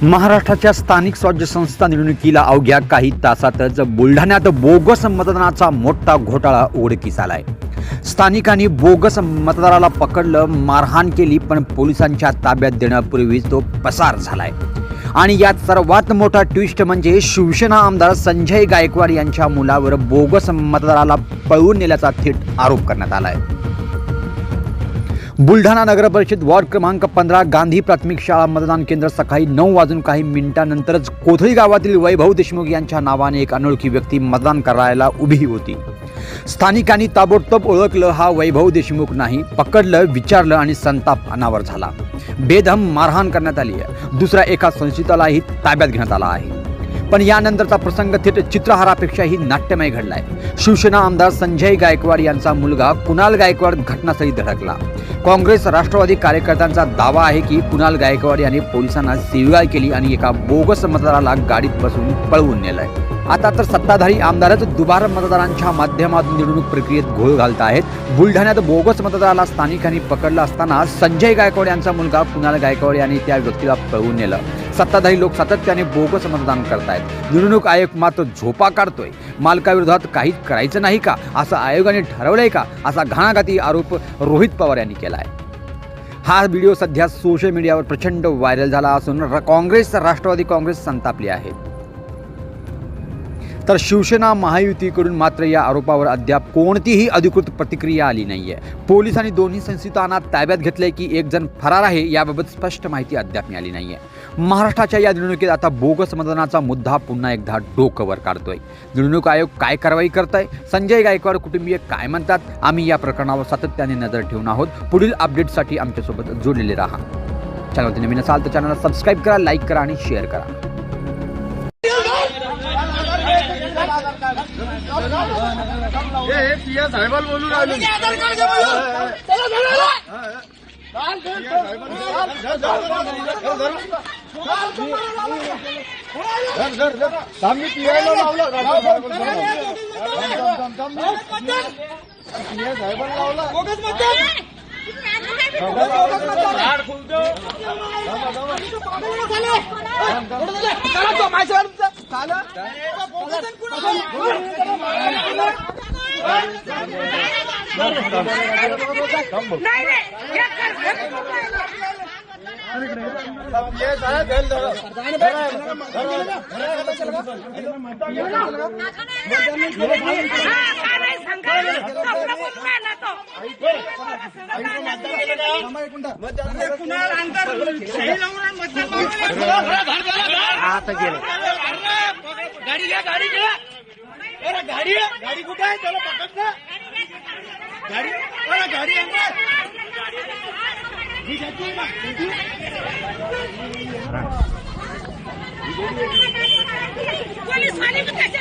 महाराष्ट्राच्या स्थानिक स्वराज्य संस्था निवडणुकीला अवघ्या काही तासातच बुलढाण्यात बोगस मतदानाचा मोठा घोटाळा उघडकीस आलाय। स्थानिकांनी बोगस मतदाराला पकडलं, मारहाण केली, पण पोलिसांच्या ताब्यात देण्यापूर्वीच तो पसार झालाय। आणि यात सर्वात मोठा ट्विस्ट म्हणजे शिवसेना आमदार संजय गायकवाड यांच्या मुलावर बोगस मतदाराला पळवून नेल्याचा थेट आरोप करण्यात आलाय। बुलढाणा नगर परिषद वॉर्ड क्रमांक 15 गांधी प्राथमिक शाळा मतदान केंद्र सकाळी 9 वाजून काही मिनिटांनंतरच कोथळी गावातील वैभव देशमुख यांच्या नावाने एक अनोळखी व्यक्ती मतदान करायला उभी होती। स्थानिकांनी ताबडतोब ओळखलं, हा वैभव देशमुख नाही। पकडलं, विचारलं आणि संताप अनावर झाला। बेदम मारहाण करण्यात आली आहे। दुसऱ्या एका संशयितालाही ताब्यात घेण्यात आला आहे। पण यानंतरचा प्रसंग थेट चित्रहारापेक्षाही नाट्यमय घडलाय। शिवसेना आमदार संजय गायकवाड यांचा मुलगा कुणाल गायकवाड घटनास्थळी धडकला। काँग्रेस राष्ट्रवादी कार्यकर्त्यांचा दावा आहे की कुणाल गायकवाड यांनी पोलिसांना शिवीगाळ केली आणि एका बोगस मतदाराला गाडीत बसवून पळवून नेलंय। आता तर सत्ताधारी आमदारच दुबार मतदारांच्या माध्यमातून निवडणूक प्रक्रियेत घोळ घालत आहेत। बुलढाण्यात बोगस मतदाराला स्थानिकांनी पकडलं असताना संजय गायकवाड यांचा मुलगा कुणाल गायकवाड यांनी त्या व्यक्तीला पळवून नेलं। सत्ताधारी लोक सातत्याने बोगस मतदान करतायत। निवडणूक आयोग मात्र झोपा काढतोय। मालकाविरोधात काहीच करायचं नाही का, असं आयोगाने ठरवलंय का, असा घणाघाती आरोप रोहित पवार यांनी केलाय। हा व्हिडिओ सध्या सोशल मीडियावर प्रचंड व्हायरल झाला असून काँग्रेस राष्ट्रवादी काँग्रेस संतापली आहे। तर शिवसेना महायुतीकडून मात्र या आरोपावर अद्याप कोणतीही अधिकृत प्रतिक्रिया आली नाहीये। पोलिसांनी दोन्ही संशयितांना ताब्यात घेतले की एक जण फरार आहे, याबाबत स्पष्ट माहिती अद्याप मिळाली नाहीये। महाराष्ट्राच्या या निवडणुकीत आता बोगस मतदानाचा मुद्दा पुन्हा एकदा डोकं वर काढतोय। निवडणूक आयोग काय कारवाई करताय, संजय गायकवाड कुटुंबीय काय म्हणतात, आम्ही या प्रकरणावर सातत्याने नजर ठेवून आहोत। पुढील अपडेटसाठी आमच्यासोबत जोडलेले राहा। चॅनलवरती नवीन असाल तर चॅनलला सबस्क्राईब करा, लाईक करा आणि शेअर करा। साहेबाला बोलून राहिलो आम्ही पियायला लावला, साहेबांना लावला आता गेले गाडी घ्या, गाडी घ्या, गाडी गाडी कुठे आहे, त्याला पकड ना गाडी, गाडी पोलीस वाले भी कैसे